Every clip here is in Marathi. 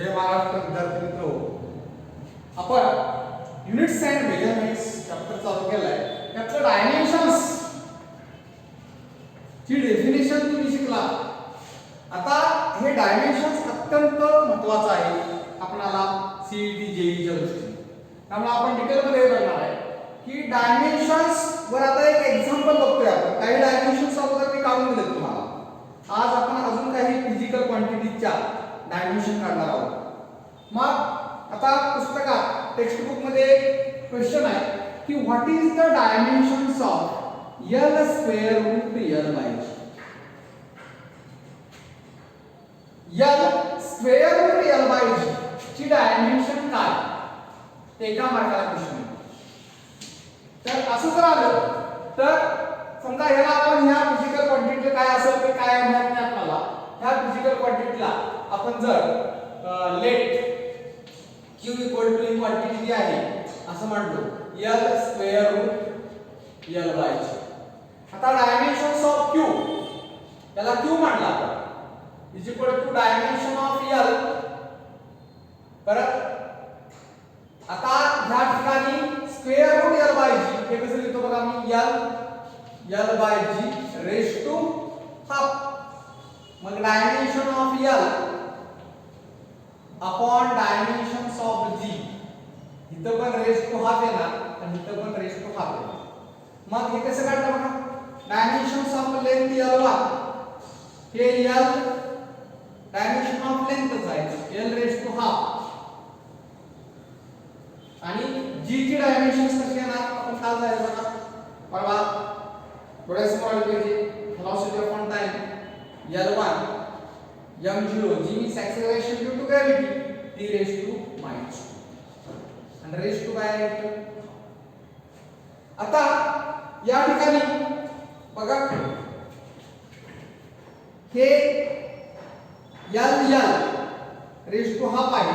जय महाराष्ट्र विद्यार्थी मित्र हो. आपण युनिट्स अँड मेजरमेंट्स चॅप्टर चालू केलाय. त्यातलं डायमेन्शन्स ची डेफिनेशन तुम्ही शिकला. आता हे डायमेन्शन्स अत्यंत महत्त्वाचं आहे आपल्याला सीईटी जेईच्या दृष्टीने. त्यामुळे आपण डिटेल मध्ये बघणार आहे की डायमेन्शन्स वर आता एक एक्झाम्पल बघतोय आपण. काही डायमेन्शन्स अगोदर मी काढून दिलेत तुम्हाला. आज आपण अजून काही फिजिकल क्वांटिटीजच्या डायमेन्शन काढणार आहोत. मग आता पुस्तकात टेक्स्ट बुक मध्ये क्वेश्चन आहे की what is the dimensions of L square root L by G. L square root L by G ची डायमेन्शन काय, एका मार्काला क्वेश्चन. तर असं जर आलं तर समजा ह्याला आपण ह्या फिजिकल क्वांटिटी काय असेल ते काय माहित नाही आपल्याला. ह्या फिजिकल क्वांटिटीला आपण जर लेट q इक्वल टू ही क्वांटिटी जी आहे असं म्हणलो l square root l by g. आता डायमेन्शन्स ऑफ q याला q मानला आपण is equal to dimension of l. परत आता ह्या ठिकाणी square root l by g हे कसं लिहितो बघा मी l by g raise to half. मग dimension of l upon dimensions of g. इथं पण रेज टू हाफ येणार आणि इथं पण रेज टू हाफ येणार. मग हे कसं काढलं बघा. डायमेन्शन्स ऑफ लेंथ l1 हे l डायमेन्शन ऑफ लेंथच आहे l रेज टू हाफ. आणि g ची डायमेन्शन्स कशी येणार आपण काल झाले बघा परवा थोड्याच मोबाईल पाहिजे. velocity upon time l1 m0 g means acceleration due to gravity t raised to minus 2 and raised to by. आता या ठिकाणी बघा हे l रेज टू हाफ आहे.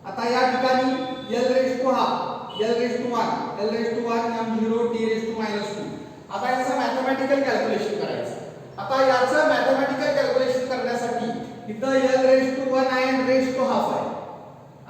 आता या ठिकाणी l raise to half l raise to 1 l raise to 1 m0 t raise to minus 2. आता याचं मॅथमॅटिकल कॅल्क्युलेशन करायचं. आता याचं मॅथमॅटिकल कॅल्क्युलेशन करण्यासाठी इथं l रेज टू 1 आहे आणि रेज टू हाफ आहे.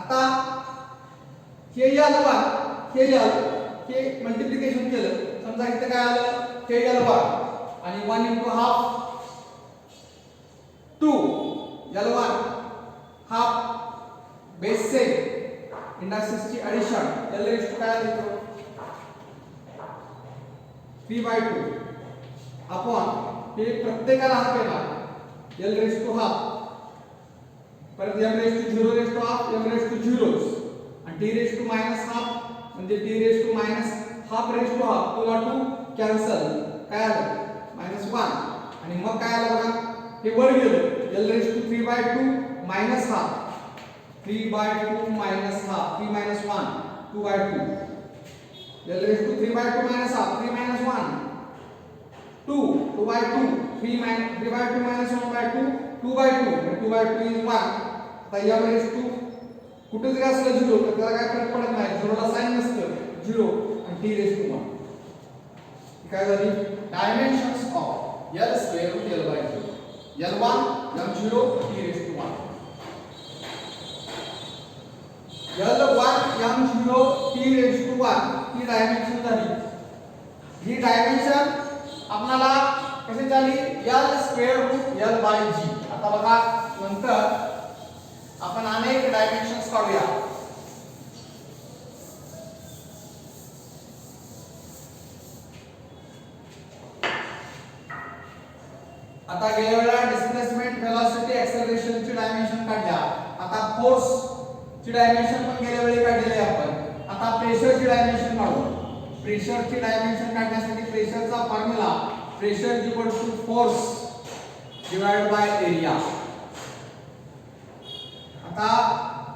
आता हे l1 हे l हे मल्टिप्लिकेशन केलं समजा इथं काय आलं हे l1 आणि 1 into half 2 l1 half base से इंडक्सेस ची एडिशन l रेज टू काय देतो 3/2 अपॉन हे प्रत्येकाला हाफ येणार l रेज टू हाफ. परत m raise to 0 raise to half m raise to 0 आणि t raise to minus half म्हणजे t raise to minus half raise to half. तो 2 कॅन्सल काय आलं -1 आणि मग काय आलं बघा हे वर गेलं l raise to 3/2 minus half 3/2 minus half 3 minus 1 2/2 l raise to 3/2 minus half 3 minus 1 2 2/2 3/2 minus 1/2 2/2 and 2/2 is 1. आता m रेज टू कुठे जरी असलं 0 तर त्याला काय फरक पडत नाही. 0 ला साइन नसतं 0 आणि t रेज टू 1. काय झाली dimensions of l square root l by g. l1 m0 t raise to 1 l1 m0 t raise to 1 ही डायमेन्शन झाली. ही डायमेन्शन आपल्याला कशी झाली l square root l by g. आता बघा नंतर आपण अनेक डायमेन्शन्स काढूया. आता गेल्या वेळेला डिस्प्लेसमेंट वेलोसिटी एक्सेलरेशन ची डायमेन्शन काढल्या. आता फोर्स ची डायमेन्शन पण गेल्या वेळी काढलेली आहे आपण. आता प्रेशर ची डायमेन्शन काढू. प्रेशर ची डायमेन्शन काढण्यासाठी प्रेशरचा formula pressure equal to force divided by area. आता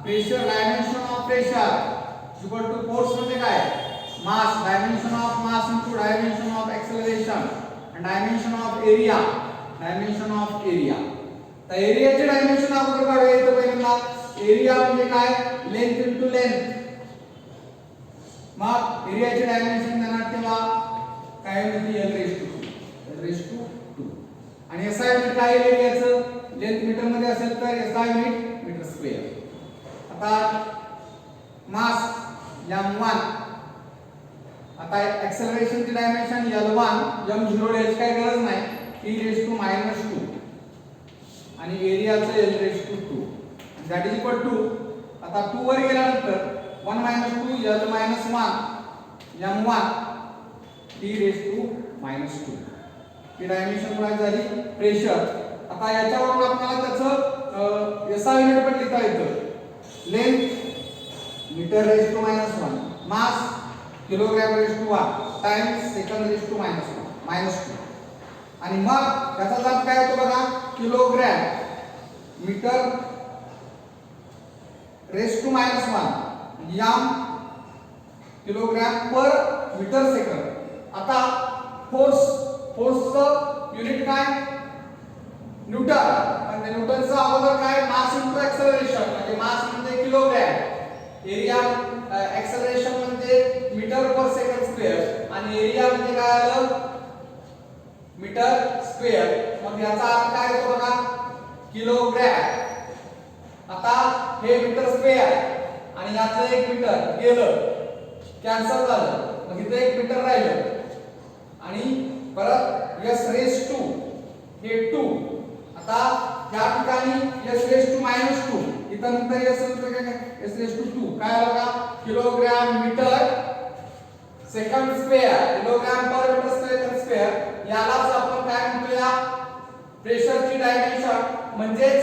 pressure dimension of pressure equal to force म्हणजे काय mass dimension of mass into dimension of acceleration आणि dimension of area dimension of area. तर एरियाचे डायमेन्शन अगोदर काढूया. इथं पहिल्यांदा एरिया म्हणजे काय लेंथ इनटू लेंथ. मग एरियाचे डायमेन्शन देणार तेव्हा काय म्हणजे l रेज टू 2 आणि SI युनिट काय एरियाचं लेंथ मीटर मध्ये असेल तर SI युनिट मीटर स्क्वेअर. आता मास m1, आता एक्सेलरेशनची डायमेन्शन L1 m0 याची काही गरज नाही, e⁻², आणि एरियाचं L⁻², that is equal to, आता 2 वर गेल्यानंतर 1 - 2 L - 1 m1 t⁻², ही डायमेन्शन काय झाली, प्रेशर. आता याच्यावरून आपल्याला त्याचं एसआय युनिट पण लिहिता येतं. लेंथ मीटर⁻⁻1, मास किलोग्रॅम⁻1 टाइम्स सेकंड⁻⁻2. आणि मग त्याचा जाप काय होतो बघा, kilogram मीटर⁻⁻1 M kilogram per metre second. आता फोर्सचं युनिट काय, न्यूटन. आणि न्यूटनचं अगोदर काय, मास इंटू एक्सेलरेशन, म्हणजे मास म्हणजे किलोग्रॅम, एरिया एक्सेलरेशन म्हणजे मीटर पर सेकंड स्क्वेअर, आणि एरिया म्हणजे काय आलं, मीटर स्क्वेअर. मग याचा अर्थ काय होतो बघा, किलोग्रॅम. आता हे मीटर स्क्वेअर आणि यातलं 1 मीटर गेलं, कॅन्सल झालं, मग इथे 1 मीटर राहिलं, आणि परत s⁻², हे 2. आता या ठिकाणी s⁻², इथं नंतर s⁻², काय आलं का, kilogram metre second square, kilogram per metre second square. यालाच आपण काय म्हणूया, प्रेशरची डायमेन्शन, म्हणजेच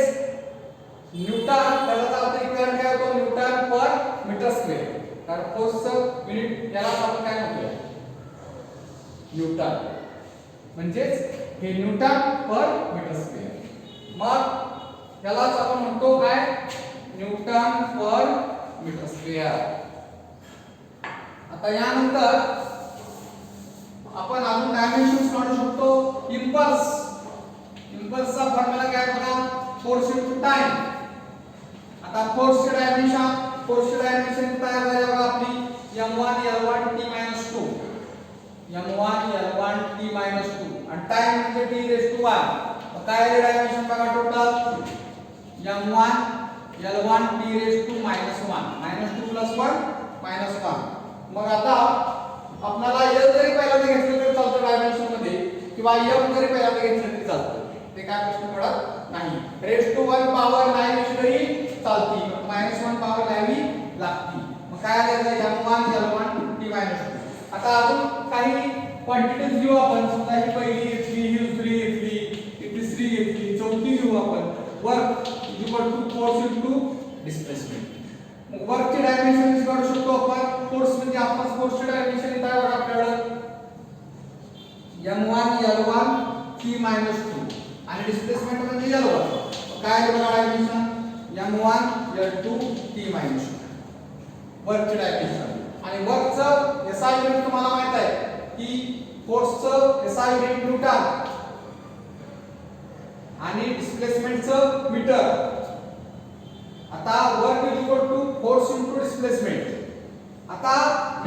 न्यूटन. त्याचा अर्थ इक्विव्हॅलेंट काय होतो, न्यूटन पर मीटर स्क्वेअर. तर फोर्सचं युनिट यालाच आपण काय म्हणूया, न्यूटन, म्हणजेच हे न्यूटन पर मीटर स्क्वेअर. मग यालाच आपण म्हणतो काय, न्यूटन पर मीटर स्क्वेअर. आता यानंतर आपण अजून डायमेन्शन्स काढू शकतो. इम्पल्सचा फॉर्म्युला काय बघा, फोर्स इंटू टाइम. आता फोर्सची डायमेन्शन तयार झाली बघा आपली, m1 L1 t-2, m1 L1 t-2, आणि टाइम म्हणजे t⁻1. काय डायमेन्शन बघा, टोटल m1 L1 t⁻⁻1, -2 + 1 -1. मग आता आपल्याला L जरी पहिल्यांदा घेतलं तरी चालतं डायमेन्शन मध्ये, किंवा m जरी पहिल्यांदा घेतलं तरी चालतं, ते काय प्रश्न पडत नाही. r⁻1 पॉवर नाही लिहिली तरी चालती, -1 पॉवर लिहावी लागती. मग काय आलं, m1 L1 t-2. आता अजून काही क्वांटिटीज घेऊ आपण. समजा ही पहिली घेतली, ही दुसरी घेतली, ही तिसरी घेतली, चौथी घेऊ आपण. Work equal to force into displacement. मग वर्कची डायमेन्शन काढू शकतो आपण. फोर्स म्हणजे आपण फोर्सची डायमेन्शन इथं आहे बघा आपल्याकडे, m1 L1 t-2, आणि डिस्प्लेसमेंट म्हणजे L1. काय आहे बघा dimension, m1 L2 t-2, वर्कची dimension. आणि वर्कचं एसआय युनिट तुम्हाला माहित आहे की फोर्सचं एसआय युनिट न्यूटन, आणि डिस्प्लेसमेंटचं मीटर. आता work is equal to force into displacement. आता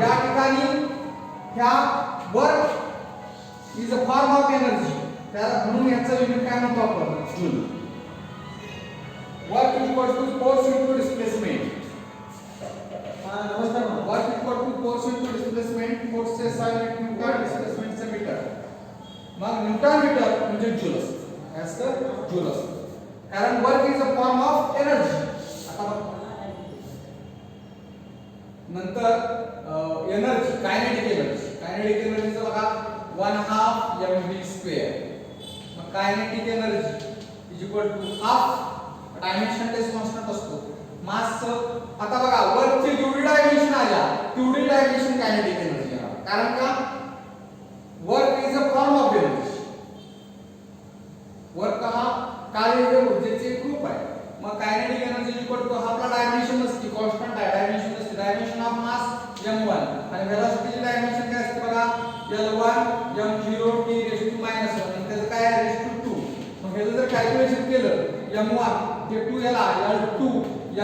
या ठिकाणी ह्या work is a form of energy, त्याला म्हणून याचं युनिट काय म्हणतो आपण, joule. Work is equal to force into displacement. नमस्कार. Work is equal to force into displacement. फोर्सचे एसआय युनिट न्यूटन, डिस्प्लेसमेंटचे मीटर. मग न्यूटन मीटर म्हणजे जूल असतं, काय असतं, जूल असतं. कारण work is a form of energy. नंतर एनर्जी, कायनेटिक एनर्जीचं बघा 1/2 mv². मग kinetic energy is equal to half, dimension test constant असतो, मासचं. आता बघा वर्कची जेवढी डायमेन्शन आल्या तेवढी डायमेन्शन कायनेटिक एनर्जी आहे. कारण का, work is a form of energy. Work हा कार्य ऊर्जेचे एक रूप आहे. मग कायनेटिक एनर्जी इक्वल टू आपला डायमेन्शन असते, कॉन्स्टंट आहे, डायमेन्शन असते, डायमेन्शन ऑफ मास m1, आणि वेलोसिटीची डायमेन्शन काय असते बघा, L1 m0 t⁻⁻1, आणि त्याचं काय आहे, r⁻². मग ह्याचं जर कॅल्क्युलेशन केलं, m1 ते 2 याला L2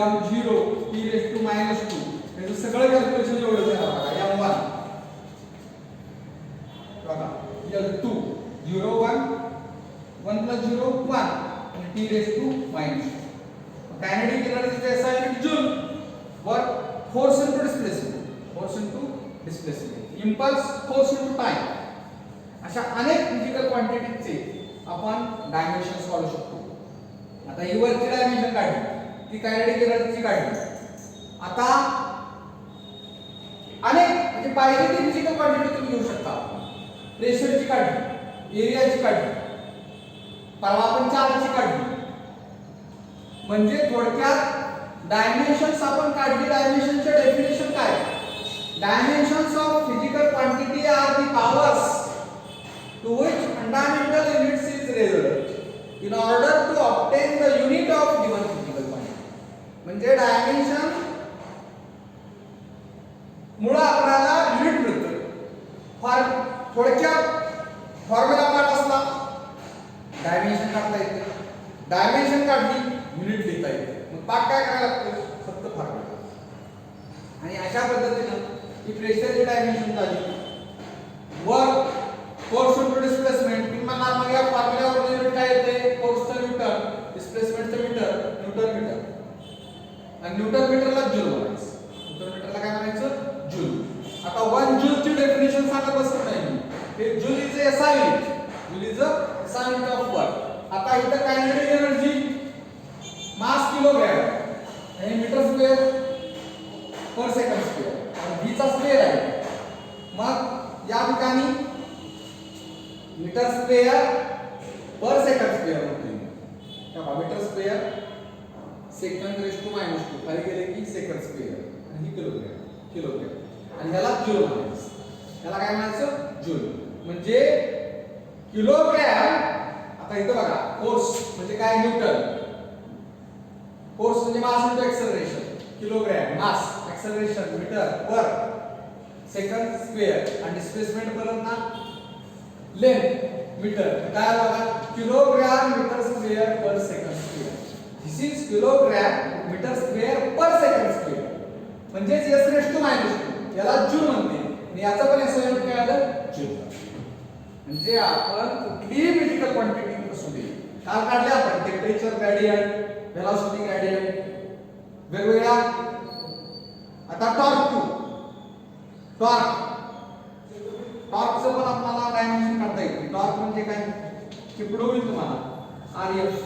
m0 t⁻², त्याचं सगळं कॅल्क्युलेशन एवढं झालं बघा. m1 बघा, L2 0 1 1 + 0 1, आणि t⁻². कायनेटिक एनर्जीचे SI unit joule. work, force into displacement, impulse, force into time. अशा अनेक फिजिकल क्वांटिटीजचे आपण डायमेन्शन्स काढू शकतो. आता ही वरची डायमेन्शन काढली, ती कायनेटिक एनर्जीची काढली. आता अनेक म्हणजे पाहिजे ती फिजिकल क्वांटिटी तुम्ही घेऊ शकता. प्रेशरची काढली, एरियाची काढली, परवा आपण चार्जची काढली. म्हणजे थोडक्यात डायमेन्शन्स आपण काढली. डायमेन्शनचे डेफिनेशन काय? Dimensions of physical quantity are the powers to which fundamental units is result in order to obtain the unit of given physical quantity. म्हणजे डायमेन्शन मुळे आपल्याला युनिट मिळतं. थोडक्यात फॉर्म्युला पाठ असला डायमेन्शन काढता येते. डायमेन्शन काढली युनिट लिहिता येते. मग पाठ काय करायला लागतं? फक्त फॉर्म्युला. आणि अशा पद्धतीने ही प्रेशरची डायमेन्शन झाली. Work, force into displacement. किंवा मग या फॉर्म्युल्यावर युनिट काय येते? फोर्सचं न्यूटन, डिस्प्लेसमेंटचं मीटर, न्यूटन मीटर. आणि न्यूटन मीटरला जूल म्हणायचं. न्यूटन मीटरला काय म्हणायचं? जूल. आता 1 जूलची डेफिनेशन सांगत बसत नाही मी. हे joule is a SI unit. Joule is a SI unit of work. आता इथं कायनेटिक एनर्जी मास किलोग्रॅम आणि metre square per second square. आणि v चा स्क्वेअर आहे. मग या ठिकाणी metre square per second square होते. तेव्हा metre square second raise to minus 2 खाली गेले की सेकंड स्क्वेअर आणि ही किलोग्रॅम आणि ह्याला जूल म्हणायचं. ह्याला काय म्हणायचं? जूल. म्हणजे किलोग्रॅम. आता इथं बघा फोर्स म्हणजे काय? न्यूटन. फोर्स म्हणजे mass into acceleration. Kilogram mass, acceleration metre per second square आणि डिस्प्लेसमेंट परत ना लेंथ मीटर. काय बघा kilogram metre square per second square. This is kilogram metre square per second square. म्हणजे s⁻². याला जूल म्हणते. आणि याचा पण SI युनिट काय आलं? जूल. म्हणजे आपण कुठलीही फिजिकल क्वांटिटी असू दे काय काढले आपण? टेम्परेचर ग्रेडियंट, व्हेलॉसिटी ग्रेडियंट, वेगवेगळ्या. आता टॉर्कचं पण आपल्याला डायमेन्शन काढता येते. टॉर्क म्हणजे काय? चिपडू होईल तुम्हाला. RF.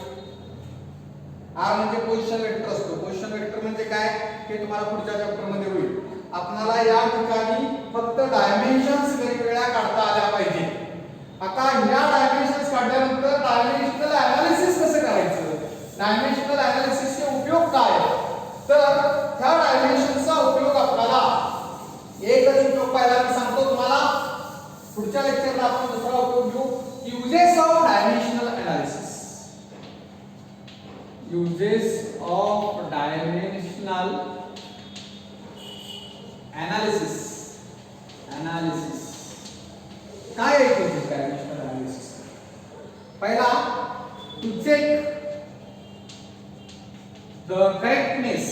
R म्हणजे पोझिशन वेक्टर असतो. पोझिशन वेक्टर म्हणजे काय हे तुम्हाला पुढच्या चॅप्टर मध्ये होईल. आपल्याला या ठिकाणी फक्त डायमेन्शन्स वेगवेगळ्या काढता आल्या पाहिजे. आता ह्या डायमेन्शन्स काढल्यानंतर डायमेन्शनल एनालिसिस कसं करायचं? डायमेन्शनल एनालिसिसचे उपयोग काय? तर ह्या डायमेन्शनचा उपयोग आपल्याला एकच उपयोग पाहिला मी सांगतो तुम्हाला. पुढच्या लेक्चरला आपण दुसरा उपयोग घेऊ. Uses of dimensional analysis. Uses of dimensional analysis. काय आहे डायमेन्शनल एनालिसिस? पहिला, to check the correctness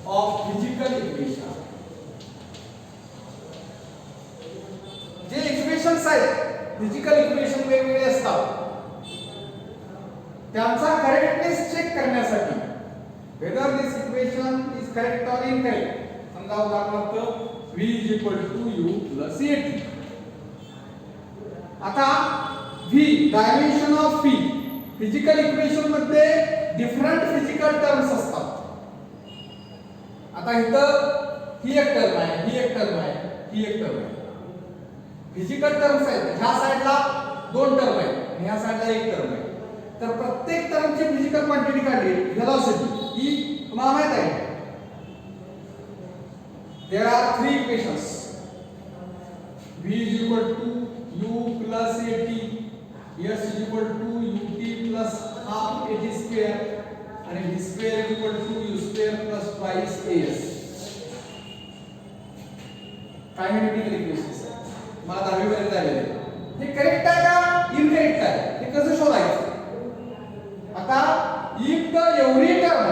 of physical equation. जे इक्वेशन्स आहेत फिजिकल इक्वेशन वेगवेगळे असतात त्यांचा करेक्टनेस चेक करण्यासाठी whether this equation is correct or incorrect. समजा उदाहरणार्थ v = u + at. आता v dimension of v physical equation मध्ये डिफरंट फिजिकल टर्म्स असतात. आता इथं ही एक टर्म आहे, ही एक टर्म आहे, ही एक टर्म आहे. फिजिकल टर्म्स आहेत. ह्या साइडला 2 टर्म आहेत आणि ह्या साइडला 1 टर्म आहे. तर प्रत्येक टर्मची फिजिकल क्वांटिटी काढली. व्हेलॉसिटी ही तुम्हाला माहित आहे. There are 3 equations. v = u + at, s = ut + half at² आणि v² = u² + twice as. कायनेटिकल equations मला 10वी पर्यंत आलेले. हे करेक्ट आहे का इनकरेक्ट आहे हे कसं शोधायचं? आता if the every term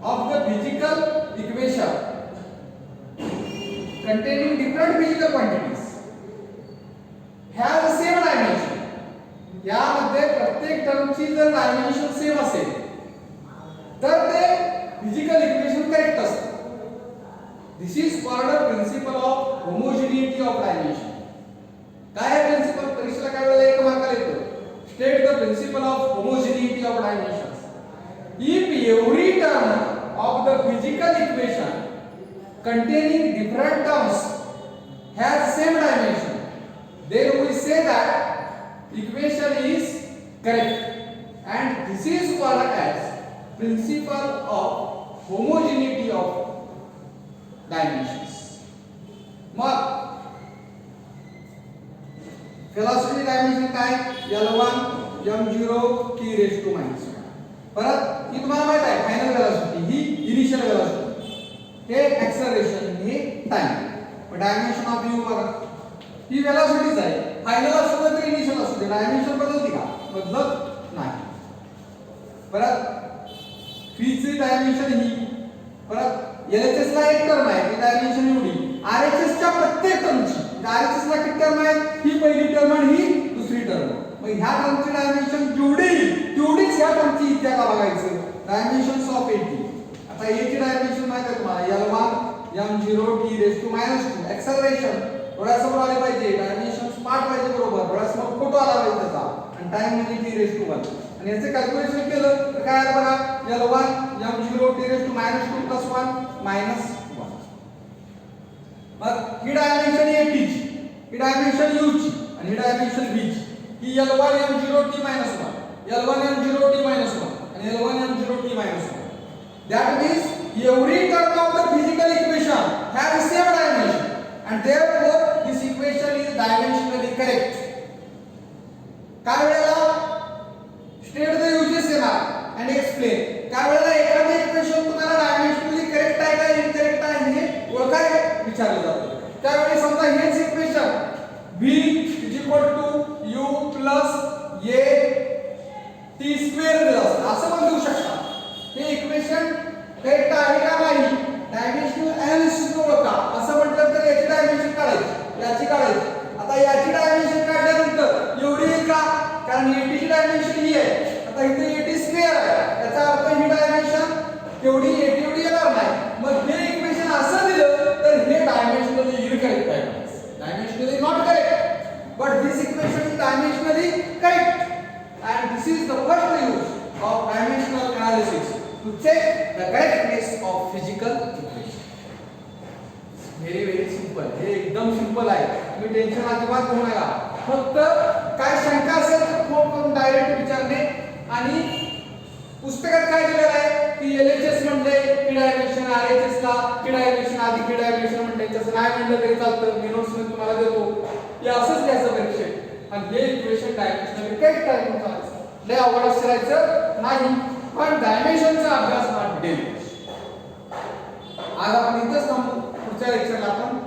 of the physical equation containing different physical quantities has the same dimension. यामध्ये प्रत्येक टर्मची जर डायमेन्शन सेम असेल तर ते फिजिकल इक्वेशन करेक्ट असतं. This is called a principle of homogeneity of dimension. काय आहे प्रिन्सिपल? परीक्षेला काय वेळेला एक मार्काला येतो. State the principle of homogeneity of dimensions. If every term of the physical equation containing different terms has same dimension, then we say that equation is correct, and this is called as principle of homogeneity of dimensions. मग velocity dimension काय? L1 m0 t raised to minus 1. परत ही तुम्हाला माहित आहे फायनल वेलोसिटी, ही इनिशियल वेलोसिटी, हे एक्सेलरेशन, हे टाइम. पण डायमेन्शन ऑफ u बघा, ही वेलोसिटीच आहे. फायनल असू तर इनिशियल असू दे, डायमेन्शन बदलते का? बदलत नाही. परत v ची डायमेन्शन ही, परत LHS ला एक टर्म आहे, ती डायमेन्शन एवढी. RHS च्या प्रत्येक टर्मची, RHS ला किती टर्म आहेत? ही पहिली टर्म आणि ही दुसरी टर्म. मग ह्या टर्मची डायमेन्शन तेवढीच ह्या टर्मची इत्याला बघायचं. Dimensions of AT. आता A ची डायमेन्शन माहिती आहे तुम्हाला, L1 m0 t raised to minus 2. Acceleration डोळ्यासमोर आले पाहिजे, डायमेन्शन स्मार्ट पाहिजे बरोबर, डोळ्यासमोर फोटो आला पाहिजे त्याचा, आणि टाइम म्हणजे t raised to 1. आणि याचे कॅल्क्युलेशन केलं तर काय आलं बघा, L1 m0 t raised to minus 2 plus 1 minus 1. मग ही डायमेन्शन AT ची, ही डायमेन्शन U ची, आणि ही डायमेन्शन B ची. ही L1 m0 t minus 1, L1 m0 t minus 1, and L1 m0 t minus 1. That means every term of the physical equation has the same dimension, and therefore this equation is dimensionally correct. काय वेळेला state the uses and explain. काय वेळेला एखादे इक्वेशन तुम्हाला डायमेन्शनली करेक्ट आहे का इनकरेक्ट आहे हे ओळखायला विचारलं जातं. त्यावेळी समजा हेच equation b u plus a t square दिलं असतं, असं पण देऊ शकता. हे इक्वेशन करेक्ट आहे का नाही डायमेन्शनल एनालिसिस ओळखा. असं म्हटलं तर याची डायमेन्शन काढायची, याची काढायची. आता याची डायमेन्शन काढल्यानंतर एवढी येईल का? कारण AT ची डायमेन्शन ही आहे. आता इथे AT स्क्वेअर आहे, याचा अर्थ ही डायमेन्शन तेवढी AT एवढी येणार नाही. मग हे इक्वेशन असं दिलं तर हे डायमेन्शनली इनकरेक्ट आहे, dimensionally not correct. But this equation is dimensionally correct, and this is the first use of dimensional analysis to check the correctness of physical equation. Very simple. हे एकदम सिंपल आहे, तुम्ही टेन्शन अजिबात घेऊ नका. फक्त काय शंका असेल तर फोन करून डायरेक्ट विचारणे. आणि पुस्तकात काय दिलेलं आहे की LHS म्हणजे p डायमेन्शन, RHS ला p डायमेन्शन आधी p डायमेन्शन म्हणजे तसं नाही म्हणलं तरी चालतं. मी नोट्स मध्ये तुम्हाला देतो. हे असंच घ्यायचं परीक्षेत, आणि हे इक्वेशन डायमेन्शनली करेक्ट आहे म्हणून चालायचं. लय अवघड करायचं नाही, पण डायमेन्शनचा अभ्यास हा डेली. आज आपण इथंच थांबू. पुढच्या लेक्चरला आपण